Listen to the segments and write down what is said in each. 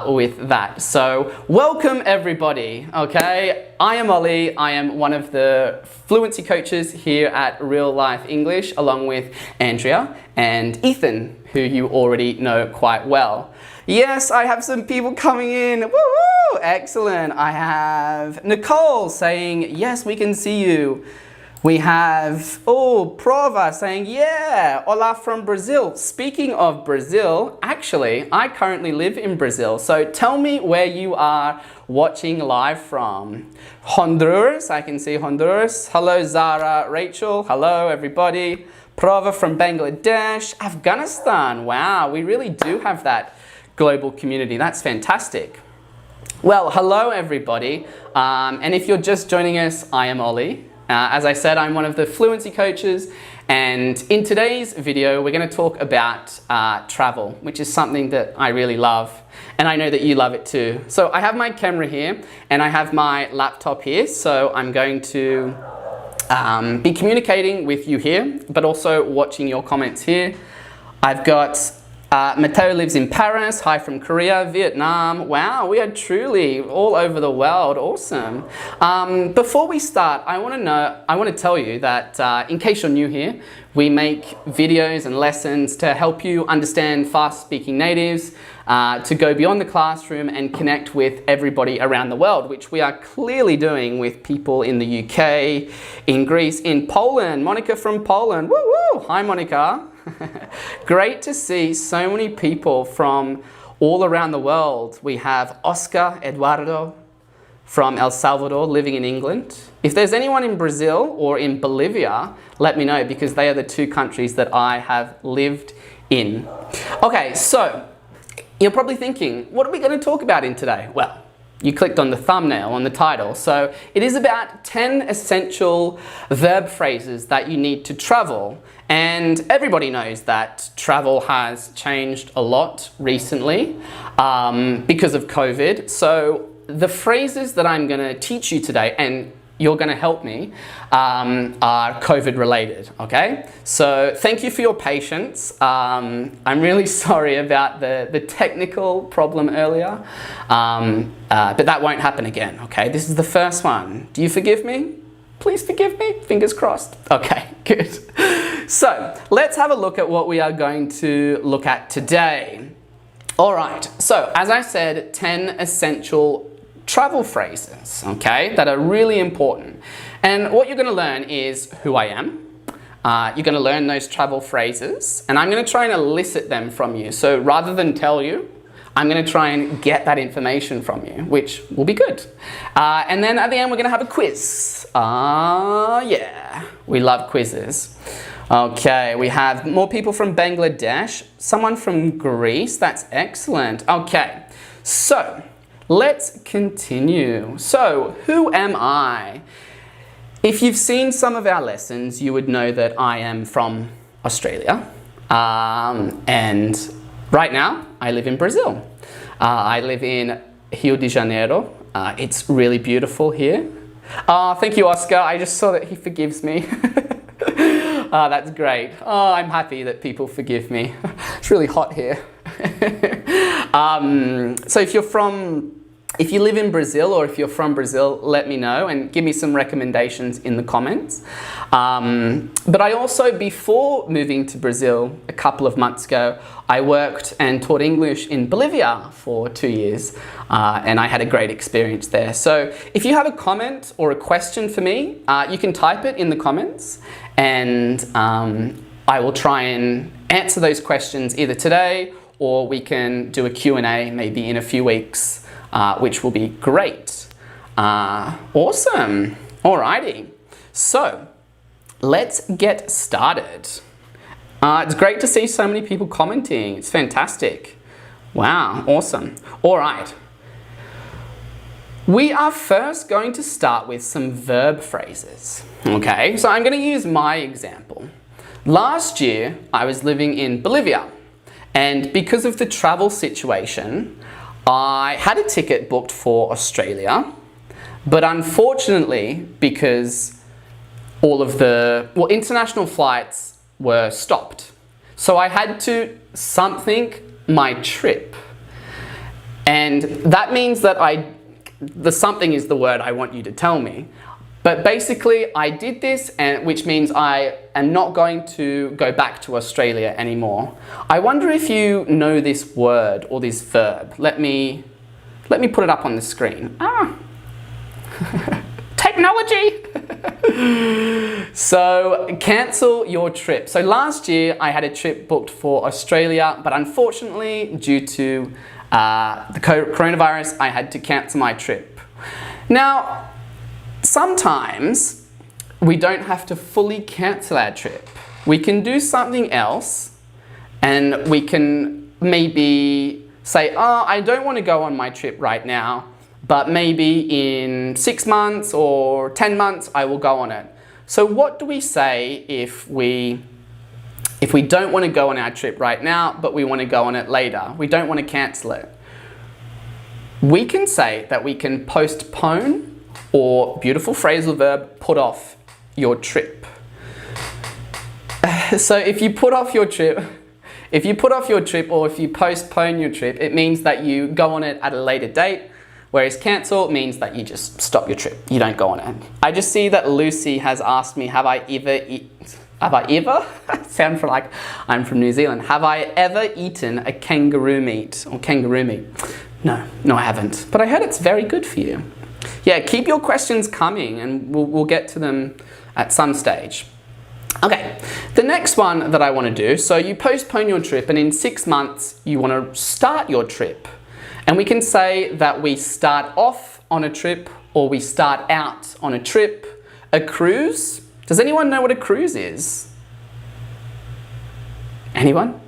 with that. So welcome everybody, okay? I am Ollie. I am one of the fluency coaches here at Real Life English, along with Andrea and Ethan, who you already know quite well. Yes, I have some people coming in. Woo-woo! Excellent. I have Nicole saying, yes, we can see you. We have, Prova saying, yeah, hola from Brazil. Speaking of Brazil, actually, I currently live in Brazil. So tell me where you are watching live from. Honduras, I can see Honduras. Hello, Zara, Rachel. Hello, everybody. Prova from Bangladesh. Afghanistan. Wow, we really do have that global community. That's fantastic. Well, hello, everybody. And if you're just joining us, I am Ollie. As I said, I'm one of the fluency coaches, and in today's video we're going to talk about travel, which is something that I really love, and I know that you love it too. So I have my camera here and I have my laptop here, so I'm going to be communicating with you here, but also watching your comments here. I've got Matteo lives in Paris. Hi from Korea, Vietnam. Wow, we are truly all over the world. Awesome. Before we start, I want to tell you that in case you're new here, we make videos and lessons to help you understand fast-speaking natives, to go beyond the classroom and connect with everybody around the world, which we are clearly doing with people in the UK, in Greece, in Poland. Monica from Poland. Woo woo! Hi, Monica. Great to see so many people from all around the world. We have Oscar Eduardo from El Salvador living in England. If there's anyone in Brazil or in Bolivia, let me know, because they are the two countries that I have lived in. Okay, so you're probably thinking, what are we going to talk about in today? Well, you clicked on the thumbnail, on the title. So it is about 10 essential verb phrases that you need to travel. And everybody knows that travel has changed a lot recently because of COVID. So the phrases that I'm going to teach you today, and you're going to help me, are COVID related, okay? So thank you for your patience. I'm really sorry about the technical problem earlier, but that won't happen again, okay? This is the first one. Do you forgive me? Please forgive me, fingers crossed. Okay, good. So let's have a look at what we are going to look at today. All right, so as I said, 10 essential travel phrases, okay, that are really important. And what you're going to learn is who I am. You're going to learn those travel phrases, and I'm going to try and elicit them from you. So rather than tell you, I'm going to try and get that information from you, which will be good. And then at the end, we're going to have a quiz. Yeah, we love quizzes. Okay, we have more people from Bangladesh, someone from Greece. That's excellent. Okay, so let's continue. So, who am I? If you've seen some of our lessons, you would know that I am from Australia. And right now, I live in Brazil. I live in Rio de Janeiro. It's really beautiful here. Thank you, Oscar. I just saw that he forgives me. That's great. I'm happy that people forgive me. It's really hot here. So if you live in Brazil, or if you're from Brazil, let me know and give me some recommendations in the comments. But I also, before moving to Brazil a couple of months ago, I worked and taught English in Bolivia for 2 years, and I had a great experience there. So if you have a comment or a question for me, you can type it in the comments, and I will try and answer those questions either today, or we can do a Q&A maybe in a few weeks. Which will be great. Awesome. Alrighty. So let's get started. It's great to see so many people commenting. It's fantastic. Wow, awesome. All right. We are first going to start with some verb phrases. Okay, so I'm going to use my example. Last year, I was living in Bolivia, and because of the travel situation, I had a ticket booked for Australia, but unfortunately, because all of the international flights were stopped, so I had to something my trip. And that means that the something is the word I want you to tell me. But basically, I did this, which means I am not going to go back to Australia anymore. I wonder if you know this word or this verb. Let me put it up on the screen. Technology! So, cancel your trip. So last year, I had a trip booked for Australia, but unfortunately, due to the coronavirus, I had to cancel my trip. Now, sometimes we don't have to fully cancel our trip. We can do something else, and we can maybe say, oh, I don't want to go on my trip right now, but maybe in 6 months or 10 months, I will go on it. So what do we say if we don't want to go on our trip right now, but we want to go on it later? We don't want to cancel it. We can say that we can postpone, or beautiful phrasal verb, put off your trip. So if you put off your trip, or if you postpone your trip, it means that you go on it at a later date, whereas cancel means that you just stop your trip. You don't go on it. I just see that Lucy has asked me, have I ever? Sound for like I'm from New Zealand. Have I ever eaten a kangaroo meat or kangaroo meat? No, I haven't. But I heard it's very good for you. Yeah, keep your questions coming and we'll get to them at some stage. Okay, the next one that I want to do, so you postpone your trip and in 6 months you want to start your trip. And we can say that we start off on a trip or we start out on a trip. A cruise. Does anyone know what a cruise is? Anyone?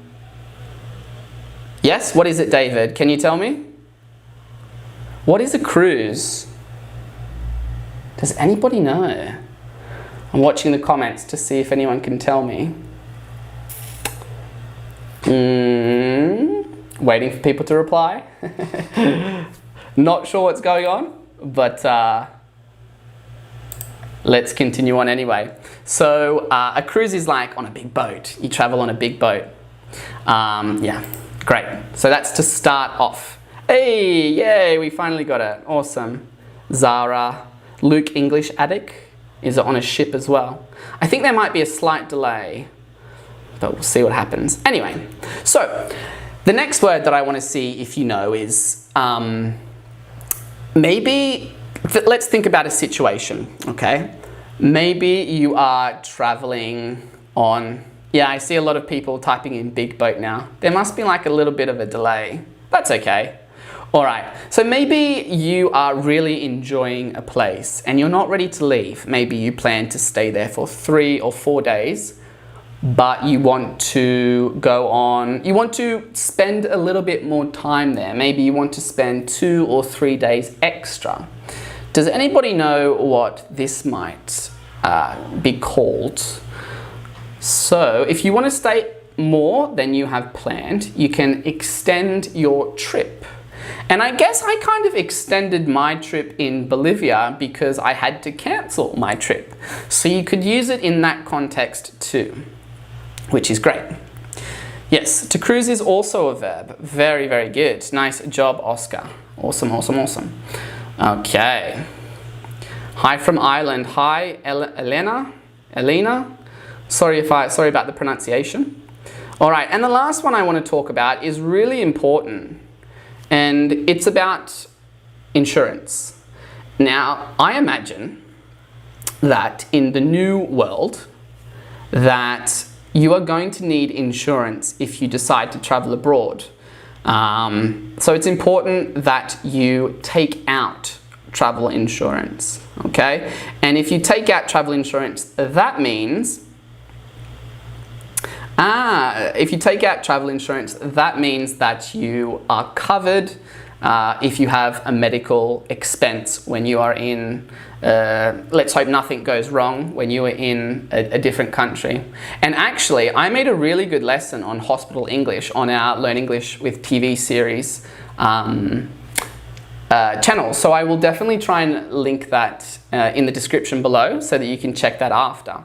Yes? What is it, David? Can you tell me? What is a cruise? Does anybody know? I'm watching the comments to see if anyone can tell me. Waiting for people to reply. Not sure what's going on, but let's continue on anyway. So a cruise is like on a big boat. You travel on a big boat. Yeah, great. So that's to start off. Hey, yay, we finally got it. Awesome. Zara, Luke English Addict is on a ship as well. I think there might be a slight delay, but we'll see what happens. Anyway, so the next word that I want to see if you know is maybe, let's think about a situation, okay? Maybe you are traveling on, yeah, I see a lot of people typing in big boat now. There must be like a little bit of a delay. That's okay. All right, so maybe you are really enjoying a place and you're not ready to leave. Maybe you plan to stay there for 3 or 4 days, but you want to you want to spend a little bit more time there. Maybe you want to spend 2 or 3 days extra. Does anybody know what this might be called? So if you want to stay more than you have planned, you can extend your trip. And I guess I kind of extended my trip in Bolivia because I had to cancel my trip. So you could use it in that context too, which is great. Yes, to cruise is also a verb. Very, very good. Nice job, Oscar. Awesome, awesome, awesome. Okay. Hi from Ireland. Hi, Elena. Sorry about the pronunciation. All right, and the last one I want to talk about is really important. And it's about insurance. Now, I imagine that in the new world that you are going to need insurance if you decide to travel abroad. So it's important that you take out travel insurance, okay? And if you take out travel insurance, that means that you are covered if you have a medical expense when you are in, let's hope nothing goes wrong, when you are in a different country. And actually, I made a really good lesson on hospital English on our Learn English with TV series channel. So I will definitely try and link that in the description below so that you can check that after.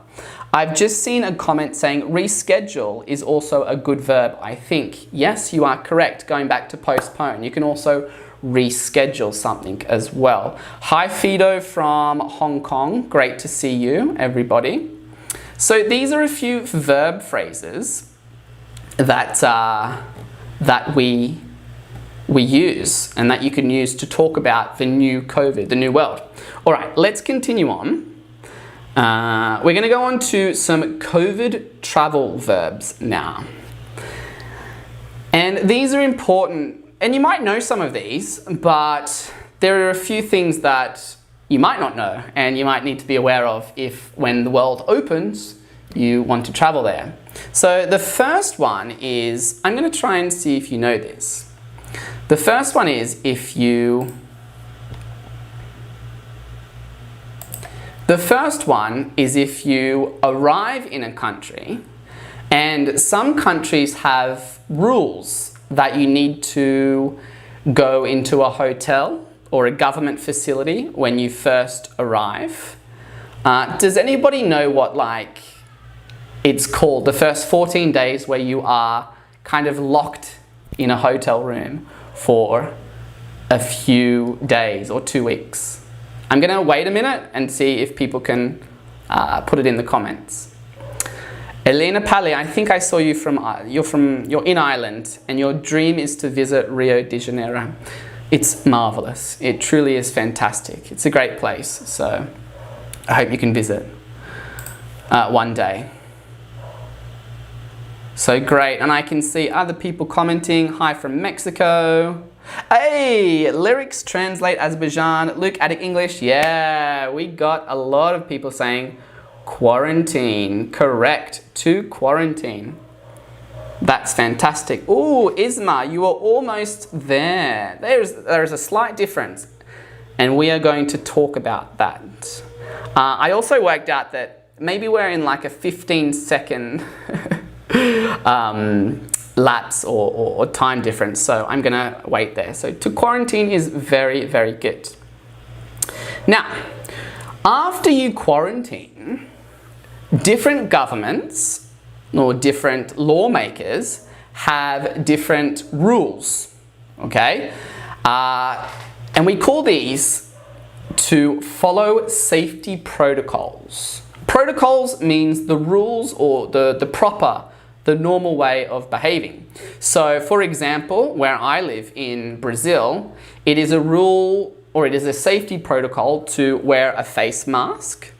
I've just seen a comment saying reschedule is also a good verb, I think. Yes, you are correct. Going back to postpone, you can also reschedule something as well. Hi Fido from Hong Kong. Great to see you, everybody. So these are a few verb phrases that we use and that you can use to talk about the new COVID, the new world. All right, let's continue on. We're going to go on to some COVID travel verbs now. And these are important, and you might know some of these, but there are a few things that you might not know and you might need to be aware of if, when the world opens, you want to travel there. So the first one is, I'm going to try and see if you know this. The first one is if you arrive in a country, and some countries have rules that you need to go into a hotel or a government facility when you first arrive. Does anybody know what it's called, the first 14 days where you are kind of locked in a hotel room for a few days or 2 weeks? I'm going to wait a minute and see if people can put it in the comments. Elena Pali, I think I saw you you're in Ireland and your dream is to visit Rio de Janeiro. It's marvelous. It truly is fantastic. It's a great place. So I hope you can visit one day. So great. And I can see other people commenting. Hi from Mexico. Hey, lyrics translate Azerbaijan. Luke, Attic English. Yeah, we got a lot of people saying quarantine. Correct, to quarantine. That's fantastic. Ooh, Isma, you are almost there. There is a slight difference, and we are going to talk about that. I also worked out that maybe we're in like a 15-second lapse or time difference, so I'm gonna wait there. So to quarantine is very, very good. Now, after you quarantine, different governments or different lawmakers have different rules, okay? And we call these to follow safety protocols. Protocols means the rules or the normal way of behaving. So for example, where I live in Brazil, it is a rule or it is a safety protocol to wear a face mask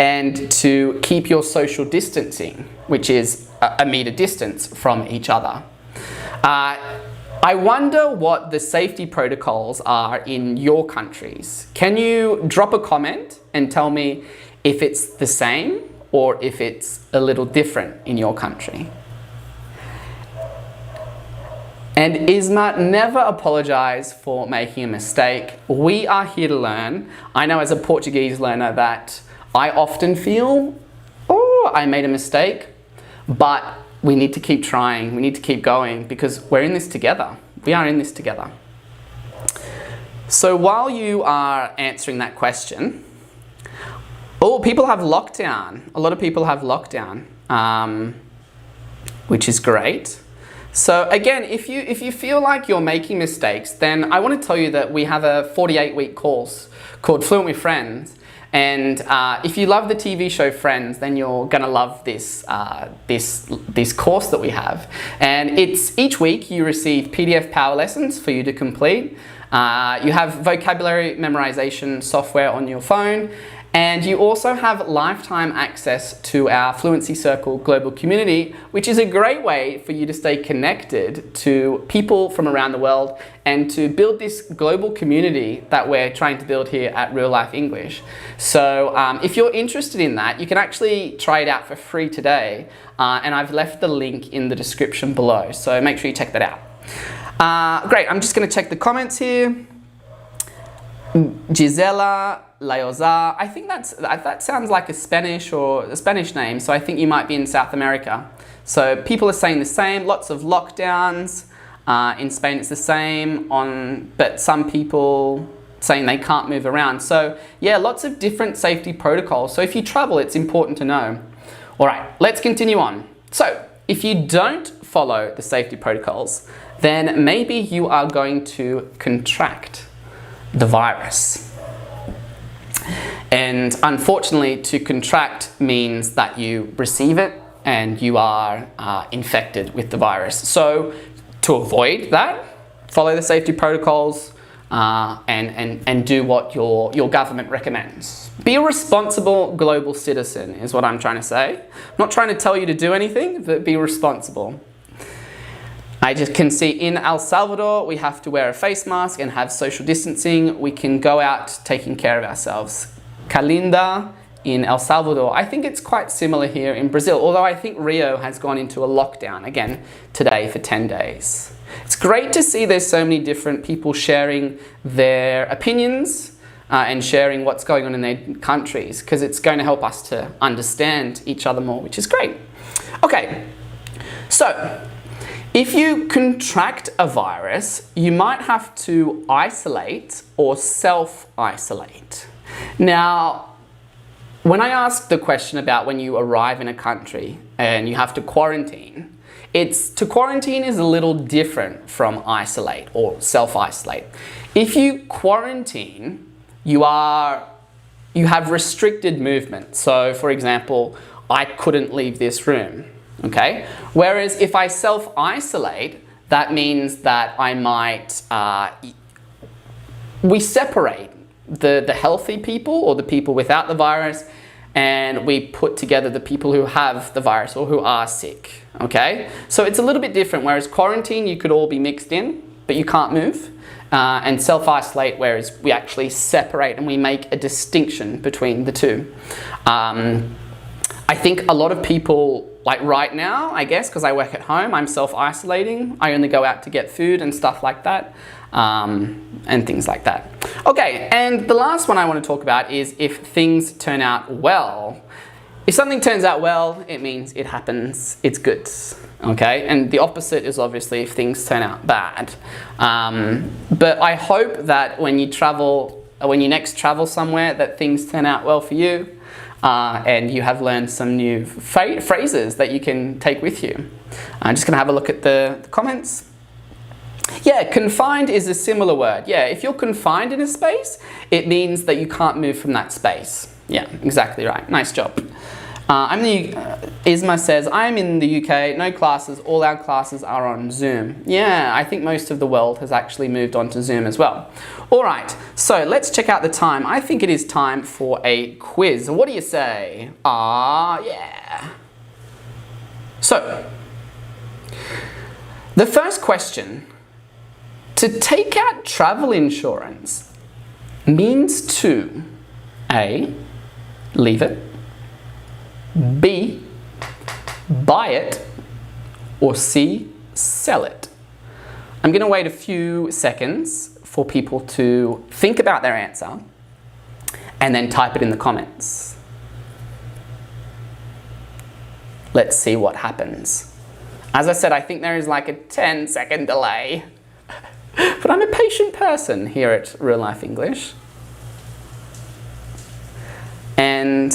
and to keep your social distancing, which is a meter distance from each other. I wonder what the safety protocols are in your countries. Can you drop a comment and tell me if it's the same or if it's a little different in your country? And Isma, never apologize for making a mistake. We are here to learn. I know as a Portuguese learner that I often feel, oh, I made a mistake, but we need to keep trying. We need to keep going because we're in this together. We are in this together. So while you are answering that question, oh, people have lockdown. A lot of people have lockdown, which is great. So again, if you feel like you're making mistakes, then I want to tell you that we have a 48-week course called Fluent with Friends. And if you love the TV show Friends, then you're gonna love this this course that we have. And it's each week you receive PDF power lessons for you to complete. You have vocabulary memorization software on your phone. And you also have lifetime access to our Fluency Circle global community, which is a great way for you to stay connected to people from around the world and to build this global community that we're trying to build here at Real Life English. So if you're interested in that, you can actually try it out for free today. And I've left the link in the description below. So make sure you check that out. Great, I'm just gonna check the comments here. Gisela Leoza, I think that sounds like a Spanish name, so I think you might be in South America. So people are saying the same, lots of lockdowns. In Spain it's the same, but some people saying they can't move around. So yeah, lots of different safety protocols. So if you travel, it's important to know. All right, let's continue on. So if you don't follow the safety protocols, then maybe you are going to contract the virus. And unfortunately, to contract means that you receive it and you are infected with the virus. So to avoid that, follow the safety protocols and do what your government recommends. Be a responsible global citizen is what I'm trying to say. I'm not trying to tell you to do anything, but be responsible. I just can see in El Salvador, we have to wear a face mask and have social distancing. We can go out taking care of ourselves. Calinda in El Salvador. I think it's quite similar here in Brazil, although I think Rio has gone into a lockdown again today for 10 days. It's great to see there's so many different people sharing their opinions and sharing what's going on in their countries, because it's going to help us to understand each other more, which is great. Okay, so if you contract a virus, you might have to isolate or self-isolate. Now, when I asked the question about when you arrive in a country and you have to quarantine, to quarantine is a little different from isolate or self-isolate. If you quarantine, you have restricted movement. So, for example, I couldn't leave this room. Okay? Whereas if I self-isolate, that means that I might, we separate the healthy people or the people without the virus, and we put together the people who have the virus or who are sick. Okay? So it's a little bit different, whereas quarantine, you could all be mixed in, but you can't move. And self-isolate, whereas we actually separate and we make a distinction between the two. I think a lot of people, like right now, I guess, because I work at home, I'm self-isolating. I only go out to get food and stuff like that, and things like that. Okay, and the last one I want to talk about is if things turn out well. If something turns out well, it means it happens, it's good. Okay, and the opposite is obviously if things turn out bad. But I hope that when you next travel somewhere, that things turn out well for you. And you have learned some new phrases that you can take with you. I'm just going to have a look at the comments. Yeah, confined is a similar word. Yeah, if you're confined in a space, it means that you can't move from that space. Yeah, exactly right. Nice job. Isma says, I'm in the UK, no classes, all our classes are on Zoom. Yeah, I think most of the world has actually moved on to Zoom as well. All right, so let's check out the time. I think it is time for a quiz. What do you say? Yeah. So, the first question, to take out travel insurance means to A, leave it, B, buy it, or C, sell it. I'm going to wait a few seconds for people to think about their answer and then type it in the comments. Let's see what happens. As I said, I think there is like a 10-second delay, but I'm a patient person here at Real Life English. And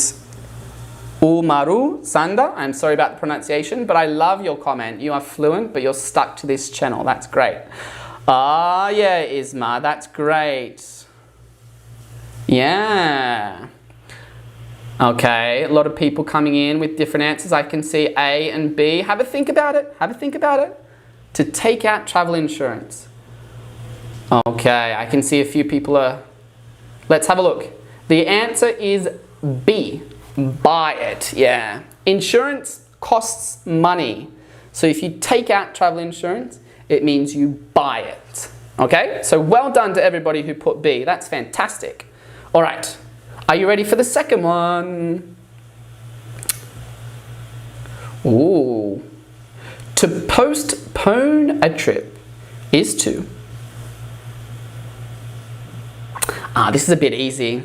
Umaru Sanda, I'm sorry about the pronunciation, but I love your comment. You are fluent, but you're stuck to this channel. That's great. Yeah, Isma, that's great. Yeah. Okay, a lot of people coming in with different answers. I can see A and B. Have a think about it. Have a think about it. To take out travel insurance. Okay, I can see a few people are... Let's have a look. The answer is B. Buy it, yeah. Insurance costs money. So if you take out travel insurance, it means you buy it. Okay, so well done to everybody who put B. That's fantastic. All right, are you ready for the second one? Ooh. To postpone a trip is to... this is a bit easy.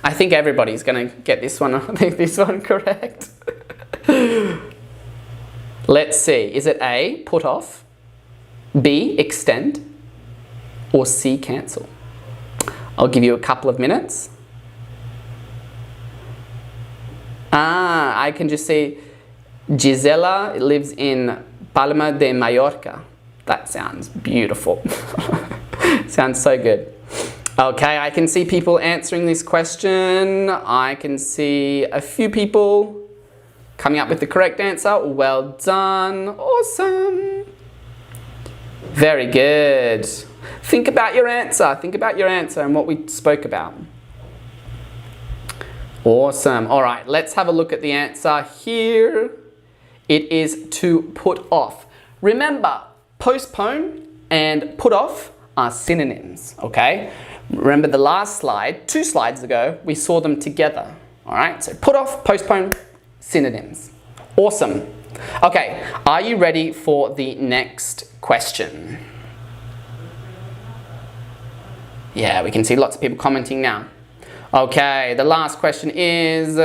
I think everybody's going to get this one correct. Let's see. Is it A, put off, B, extend, or C, cancel? I'll give you a couple of minutes. I can just see Gisela lives in Palma de Mallorca. That sounds beautiful. Sounds so good. Okay, I can see people answering this question. I can see a few people coming up with the correct answer. Well done. Awesome. Very good. Think about your answer. Think about your answer and what we spoke about. Awesome. All right, let's have a look at the answer here. It is to put off. Remember, postpone and put off are synonyms, okay? Remember the last slide, 2 slides ago, we saw them together. All right, so put off, postpone, synonyms. Awesome. Okay, are you ready for the next question? Yeah, we can see lots of people commenting now. Okay, the last question is,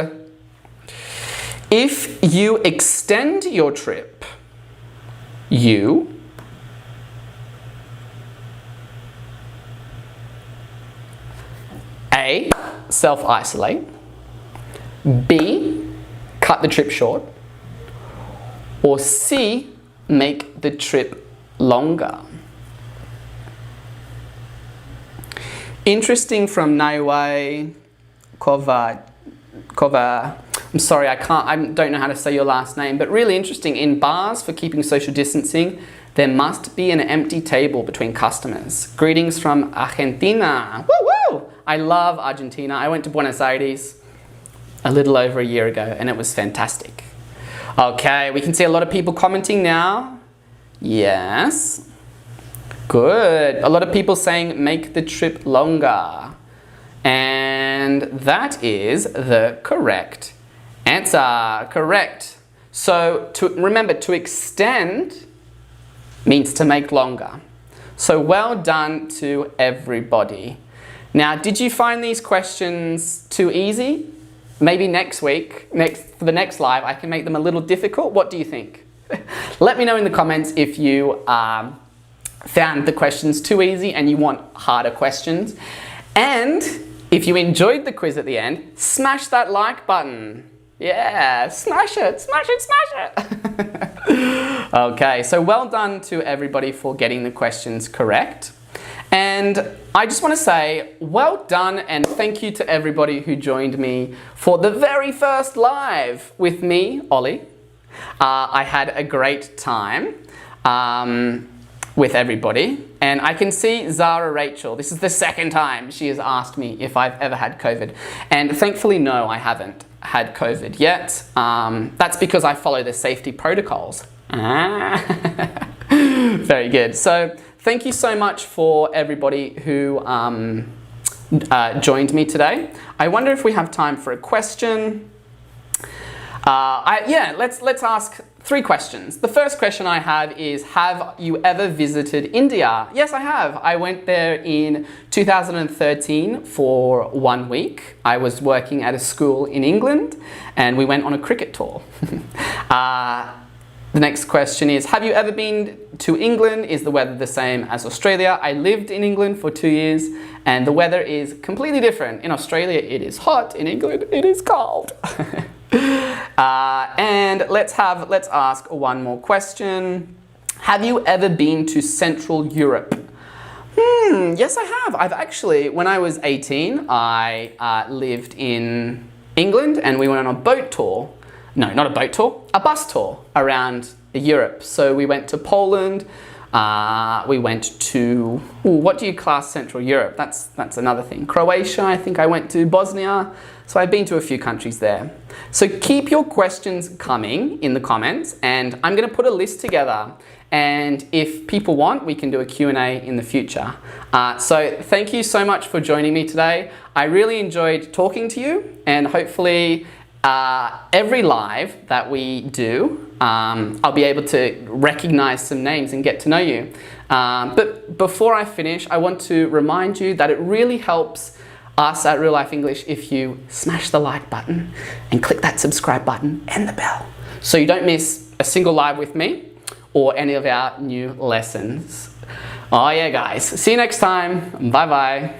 if you extend your trip, you A, self-isolate, B, cut the trip short, or C, make the trip longer. Interesting from Naiwei Kova. I'm sorry, I don't know how to say your last name, but really interesting. In bars for keeping social distancing, there must be an empty table between customers. Greetings from Argentina. Woo woo! I love Argentina. I went to Buenos Aires a little over a year ago and it was fantastic. Okay, we can see a lot of people commenting now. Yes. Good. A lot of people saying make the trip longer. And that is the correct answer. Correct. So remember, to extend means to make longer. So well done to everybody. Now, did you find these questions too easy? Maybe next week, for the next live, I can make them a little difficult. What do you think? Let me know in the comments if you found the questions too easy and you want harder questions. And if you enjoyed the quiz at the end, smash that like button. Yeah, smash it, smash it, smash it. Okay, so well done to everybody for getting the questions correct. And I just want to say well done and thank you to everybody who joined me for the very first live with me, Ollie. I had a great time with everybody. And I can see Zara Rachel. This is the second time she has asked me if I've ever had COVID. And thankfully, no, I haven't had COVID yet. That's because I follow the safety protocols. Very good. So thank you so much for everybody who joined me today. I wonder if we have time for a question. Yeah, let's ask 3 questions. The first question I have is, have you ever visited India? Yes, I have. I went there in 2013 for 1 week. I was working at a school in England and we went on a cricket tour. The next question is, have you ever been to England? Is the weather the same as Australia? I lived in England for 2 years and the weather is completely different. In Australia it is hot, in England it is cold. And let's ask one more question. Have you ever been to Central Europe? Yes, I have. I've actually, when I was 18, I lived in England and we went on a boat tour. No, not a boat tour, a bus tour around Europe. So we went to Poland, we went to, what do you class Central Europe? That's another thing. Croatia, I think I went to Bosnia. So I've been to a few countries there. So keep your questions coming in the comments and I'm gonna put a list together. And if people want, we can do a Q&A in the future. So thank you so much for joining me today. I really enjoyed talking to you and hopefully every live that we do, I'll be able to recognize some names and get to know you. But before I finish, I want to remind you that it really helps us at Real Life English if you smash the like button and click that subscribe button and the bell so you don't miss a single live with me or any of our new lessons. Oh yeah, guys. See you next time. Bye bye.